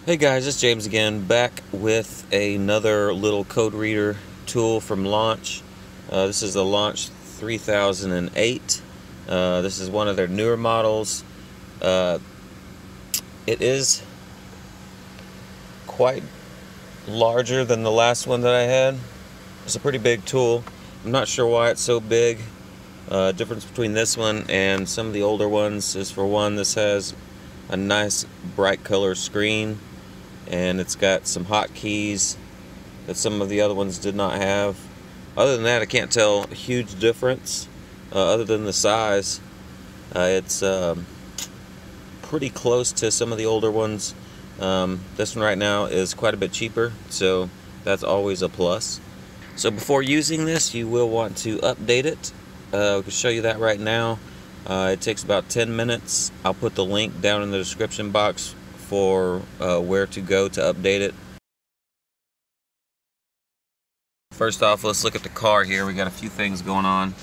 Hey guys, it's James again, back with another little code reader tool from Launch. This is the Launch 3008. This is one of their newer models. It is quite larger than the last one that I had. It's a pretty big tool. I'm not sure why it's so big. Difference between this one and some of the older ones is, for one, this has a nice bright color screen, and it's got some hotkeys that some of the other ones did not have. Other than that, I can't tell a huge difference other than the size. It's pretty close to some of the older ones. This one right now is quite a bit cheaper, so that's always a plus. So before using this, you will want to update it. I can show you that right now. It takes about 10 minutes. I'll put the link down in the description box for where to go to update it. First off, let's look at the car here. We got a few things going on.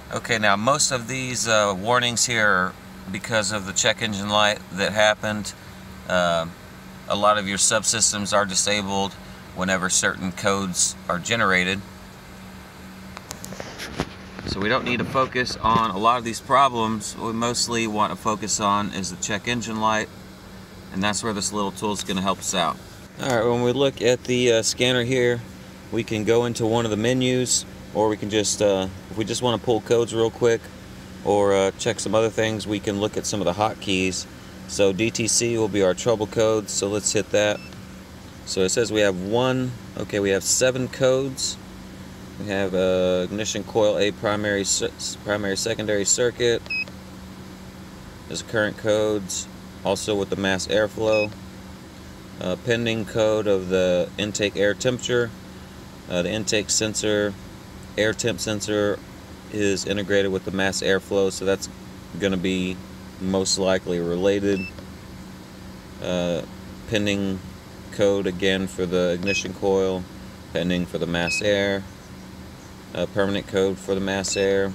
Okay, now most of these warnings here are because of the check engine light that happened. A lot of your subsystems are disabled whenever certain codes are generated. So we don't need to focus on a lot of these problems. What we mostly want to focus on is the check engine light, and that's where this little tool is going to help us out. Alright, when we look at the scanner here, we can go into one of the menus, or we can just, if we just want to pull codes real quick or check some other things, we can look at some of the hotkeys. So DTC will be our trouble code, so let's hit that. So it says we have we have 7 codes. We have ignition coil A primary secondary circuit. There's current codes, also with the mass airflow. Pending code of the intake air temperature. The intake sensor, air temp sensor, is integrated with the mass airflow, so that's going to be most likely related. Pending code again for the ignition coil, pending for the mass air, permanent code for the mass air.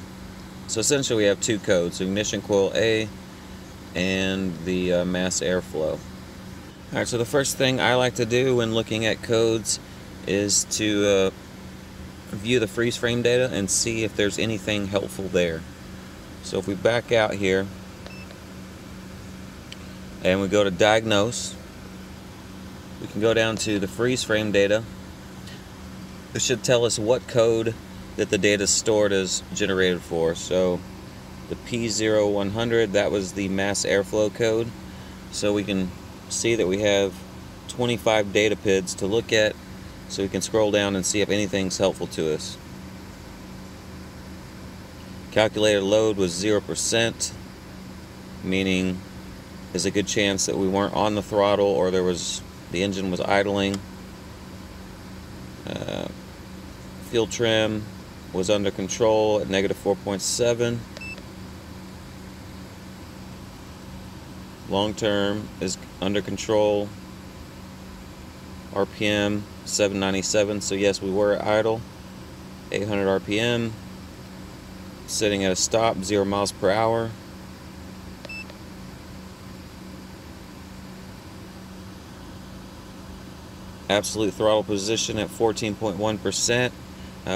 So essentially we have 2 codes, ignition coil A and the mass airflow. Alright, so the first thing I like to do when looking at codes is to view the freeze frame data and see if there's anything helpful there. So if we back out here and we go to diagnose, we can go down to the freeze frame data. It should tell us what code that the data is stored as generated for. So the P0100, that was the mass airflow code. So we can see that we have 25 data PIDs to look at, so we can scroll down and see if anything's helpful to us. Calculated load was 0%, meaning there's a good chance that we weren't on the throttle or the engine was idling. Fuel trim was under control at -4.7. Long term is under control. RPM 797, so yes, we were idle. 800 RPM, sitting at a stop, 0 miles per hour. Absolute throttle position at 14.1%.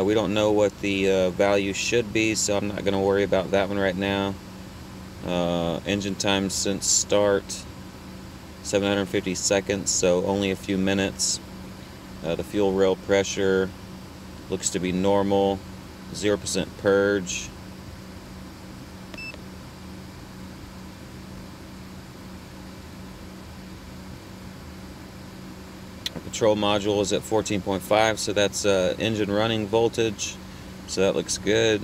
We don't know what the value should be, so I'm not going to worry about that one right now. Engine time since start, 750 seconds, so only a few minutes. The fuel rail pressure looks to be normal, 0% purge. Our control module is at 14.5, so that's engine running voltage, so that looks good.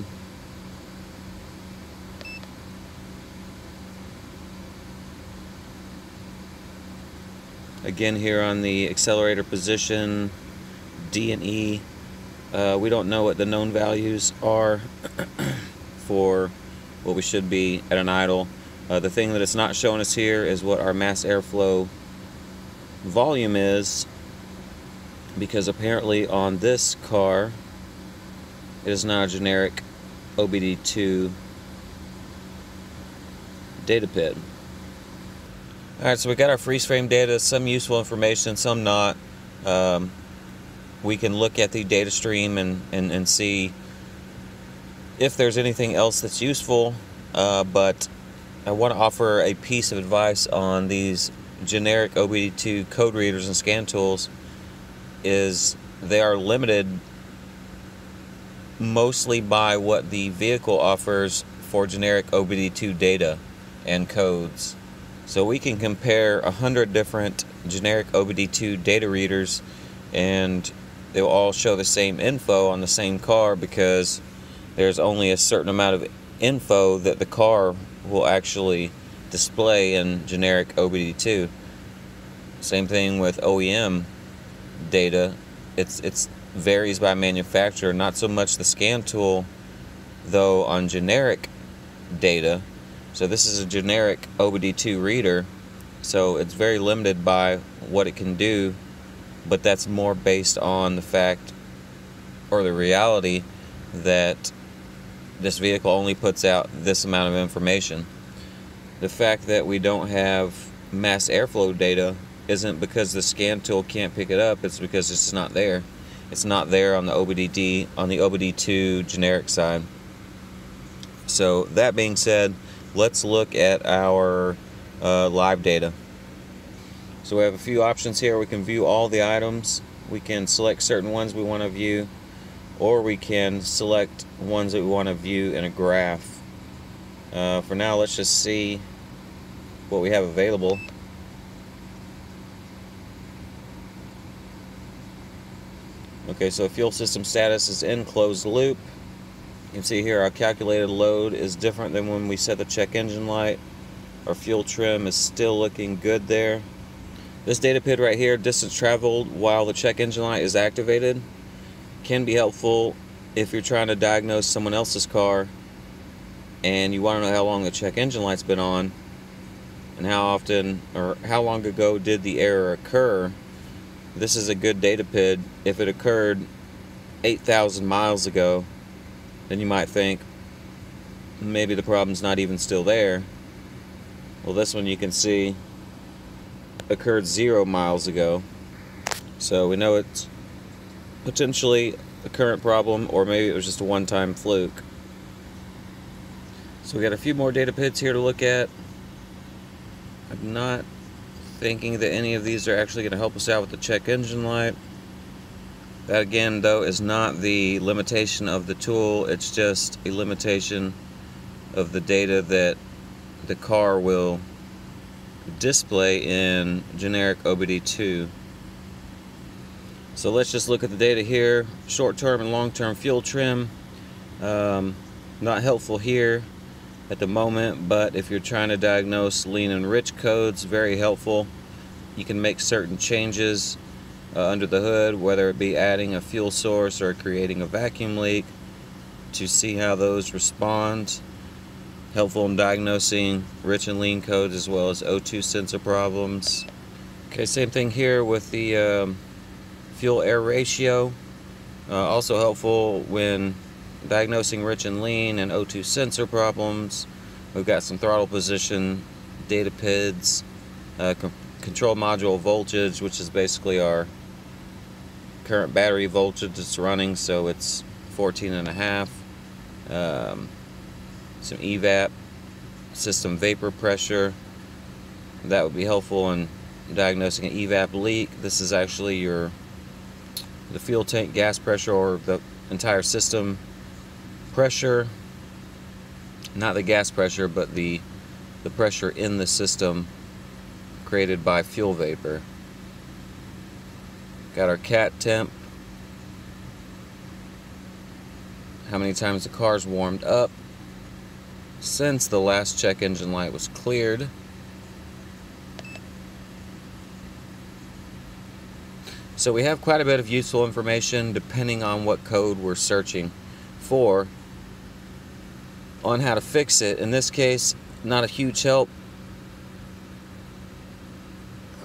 Again, here on the accelerator position, D and E, we don't know what the known values are for what we should be at an idle. The thing that it's not showing us here is what our mass airflow volume is, because apparently on this car it is not a generic OBD2 data PID. Alright, so we got our freeze frame data, some useful information, some not. We can look at the data stream and see if there's anything else that's useful, but I want to offer a piece of advice on these generic OBD2 code readers and scan tools. Is they are limited mostly by what the vehicle offers for generic OBD2 data and codes. So we can compare 100 different generic OBD2 data readers and they'll all show the same info on the same car, because there's only a certain amount of info that the car will actually display in generic OBD2. Same thing with OEM data. It's varies by manufacturer, not so much the scan tool though on generic data. So this is a generic OBD2 reader, so it's very limited by what it can do, but that's more based on the fact or the reality that this vehicle only puts out this amount of information. The fact that we don't have mass airflow data isn't because the scan tool can't pick it up, it's because it's not there. It's not there on the OBD2 generic side. So that being said, let's look at our live data. So we have a few options here. We can view all the items. We can select certain ones we want to view, or we can select ones that we want to view in a graph. For now, let's just see what we have available. Okay, so fuel system status is in closed loop. You can see here our calculated load is different than when we set the check engine light. Our fuel trim is still looking good there. This data PID right here, distance traveled while the check engine light is activated, can be helpful if you're trying to diagnose someone else's car and you want to know how long the check engine light's been on and how often or how long ago did the error occur. This is a good data PID. If it occurred 8,000 miles ago, then you might think maybe the problem's not even still there. Well, this one you can see occurred 0 miles ago, so we know it's potentially a current problem, or maybe it was just a one-time fluke. So we got a few more data PIDs here to look at. I'm not thinking that any of these are actually going to help us out with the check engine light. That again though is not the limitation of the tool, it's just a limitation of the data that the car will display in generic OBD2. So let's just look at the data here. Short-term and long-term fuel trim, not helpful here at the moment, but if you're trying to diagnose lean and rich codes, very helpful. You can make certain changes under the hood, whether it be adding a fuel source or creating a vacuum leak, to see how those respond. Helpful in diagnosing rich and lean codes as well as O2 sensor problems. Okay, same thing here with the fuel air ratio. Also helpful when diagnosing rich and lean and O2 sensor problems. We've got some throttle position data PIDs, control module voltage, which is basically our current battery voltage that's running, so it's 14.5. Some evap, system vapor pressure. That would be helpful in diagnosing an evap leak. This is actually the fuel tank gas pressure, or the entire system pressure. Not the gas pressure, but the pressure in the system created by fuel vapor. Got our cat temp, how many times the car's warmed up since the last check engine light was cleared. So we have quite a bit of useful information depending on what code we're searching for on how to fix it. In this case, not a huge help,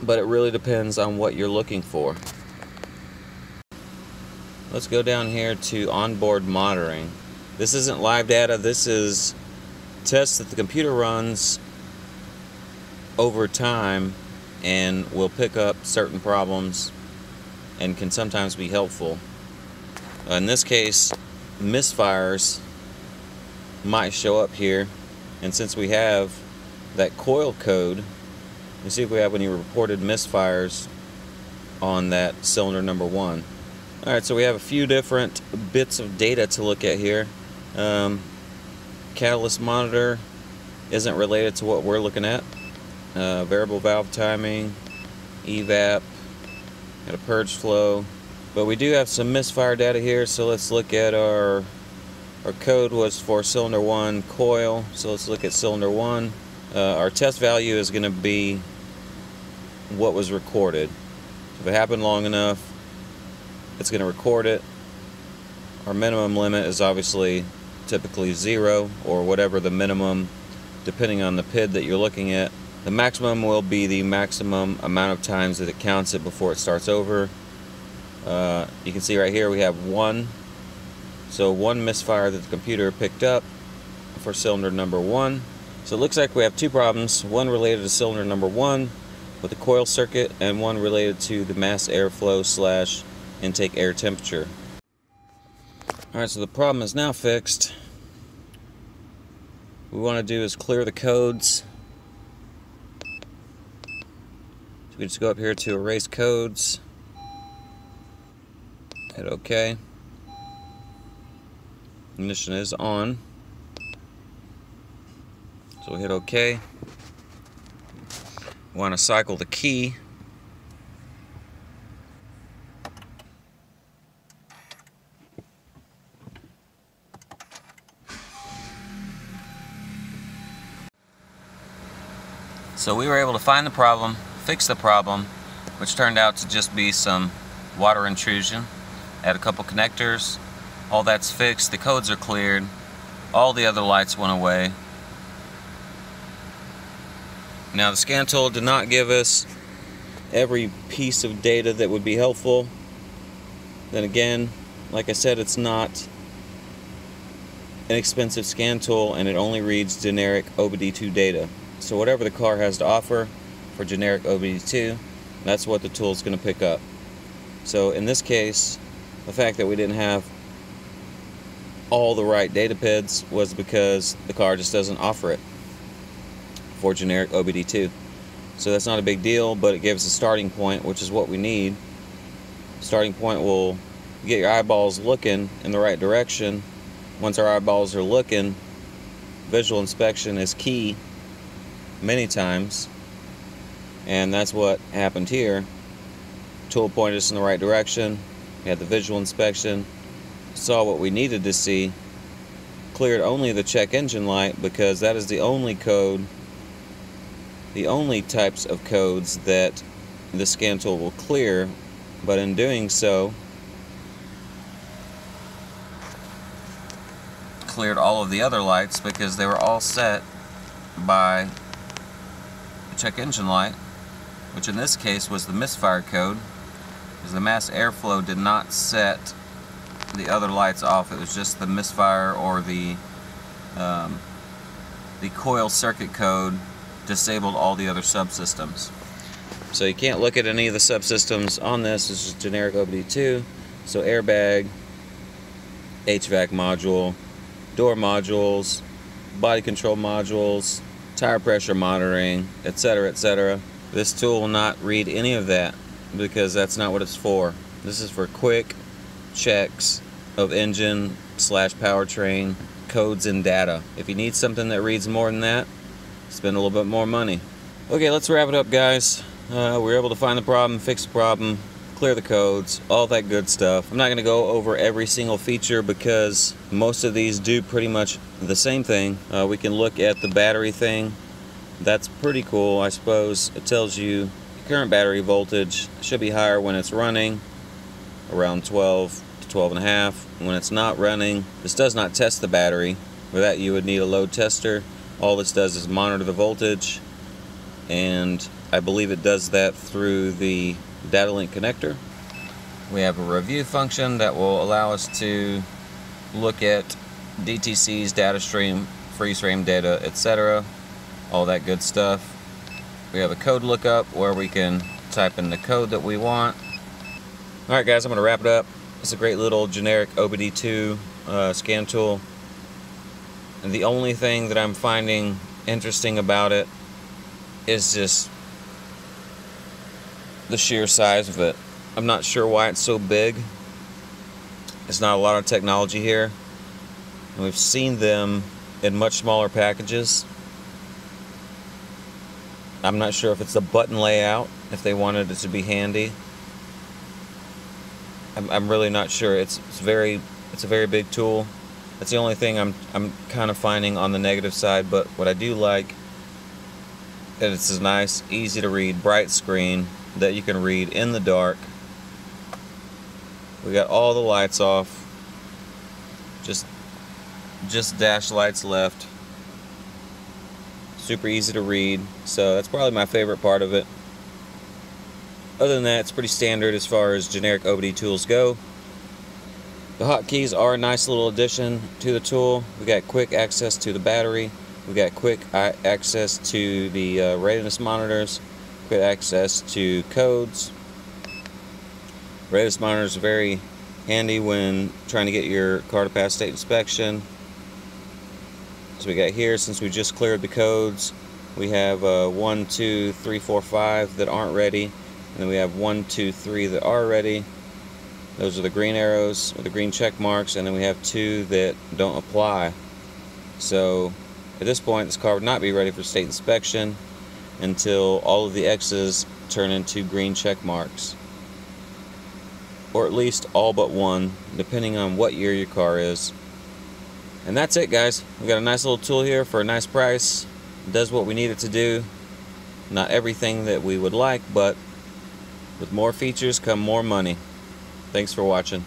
but it really depends on what you're looking for. Let's go down here to Onboard Monitoring. This isn't live data, this is tests that the computer runs over time and will pick up certain problems and can sometimes be helpful. In this case, misfires might show up here, and since we have that coil code, let's see if we have any reported misfires on that cylinder number 1. Alright, so we have a few different bits of data to look at here. Catalyst monitor isn't related to what we're looking at. Variable valve timing, evap, got a purge flow. But we do have some misfire data here, so let's look at our code was for cylinder 1 coil, so let's look at cylinder 1. Our test value is going to be what was recorded. If it happened long enough, it's going to record it. Our minimum limit is obviously typically 0 or whatever the minimum, depending on the PID that you're looking at. The maximum will be the maximum amount of times that it counts it before it starts over. You can see right here we have 1. So 1 misfire that the computer picked up for cylinder number 1. So it looks like we have 2 problems, one related to cylinder number 1 with the coil circuit, and one related to the mass airflow / intake air temperature. Alright, so the problem is now fixed. What we want to do is clear the codes. So we just go up here to erase codes, hit OK. Ignition is on, so we hit OK. We want to cycle the key. So we were able to find the problem, fix the problem, which turned out to just be some water intrusion. Add a couple connectors, all that's fixed, the codes are cleared, all the other lights went away. Now the scan tool did not give us every piece of data that would be helpful. Then again, like I said, it's not an expensive scan tool and it only reads generic OBD2 data. So whatever the car has to offer for generic OBD2, that's what the tool is going to pick up. So in this case, the fact that we didn't have all the right data PIDs was because the car just doesn't offer it for generic OBD2. So that's not a big deal, but it gives us a starting point, which is what we need. Starting point will get your eyeballs looking in the right direction. Once our eyeballs are looking, visual inspection is key many times, and that's what happened here. Tool pointed us in the right direction, we had the visual inspection, saw what we needed to see, cleared only the check engine light because that is the only code, the only types of codes that the scan tool will clear, but in doing so cleared all of the other lights because they were all set by the check engine light, which in this case was the misfire code, because the mass airflow did not set the other lights off. It was just the misfire or the coil circuit code disabled all the other subsystems. So you can't look at any of the subsystems on this. It's just generic OBD2. So airbag, HVAC module, door modules, body control modules, tire pressure monitoring, etc., etc. This tool will not read any of that because that's not what it's for. This is for quick checks of engine / powertrain codes and data. If you need something that reads more than that, spend a little bit more money. Okay, let's wrap it up, guys. We were able to find the problem, fix the problem, clear the codes, all that good stuff. I'm not going to go over every single feature because most of these do pretty much the same thing. We can look at the battery thing. That's pretty cool, I suppose. It tells you current battery voltage should be higher when it's running, around 12 to 12.5. When it's not running, this does not test the battery. For that you would need a load tester. All this does is monitor the voltage, and I believe it does that through the data link connector. We have a review function that will allow us to look at DTC's data stream, freeze frame data, etc. All that good stuff. We have a code lookup where we can type in the code that we want. Alright guys, I'm going to wrap it up. It's a great little generic OBD2 scan tool. And the only thing that I'm finding interesting about it is just the sheer size of it. I'm not sure why it's so big. There's not a lot of technology here. And we've seen them in much smaller packages. I'm not sure if it's the button layout, if they wanted it to be handy. I'm really not sure. It's a very big tool. That's the only thing I'm kind of finding on the negative side, but what I do like is it's a nice, easy to read, bright screen that you can read in the dark. We got all the lights off, just dash lights left. Super easy to read, so that's probably my favorite part of it. Other than that, it's pretty standard as far as generic OBD tools go. The hotkeys are a nice little addition to the tool. We got quick access to the battery. We got quick access to the readiness monitors. Quick access to codes. Readiness monitors are very handy when trying to get your car to pass state inspection. So we got here, since we just cleared the codes, we have 1, 2, 3, 4, 5 that aren't ready, and then we have 1, 2, 3 that are ready. Those are the green arrows with the green check marks, and then we have 2 that don't apply. So at this point, this car would not be ready for state inspection until all of the X's turn into green check marks, or at least all but one, depending on what year your car is. And that's it, guys. We got a nice little tool here for a nice price. It does what we need it to do. Not everything that we would like, but with more features come more money. Thanks for watching.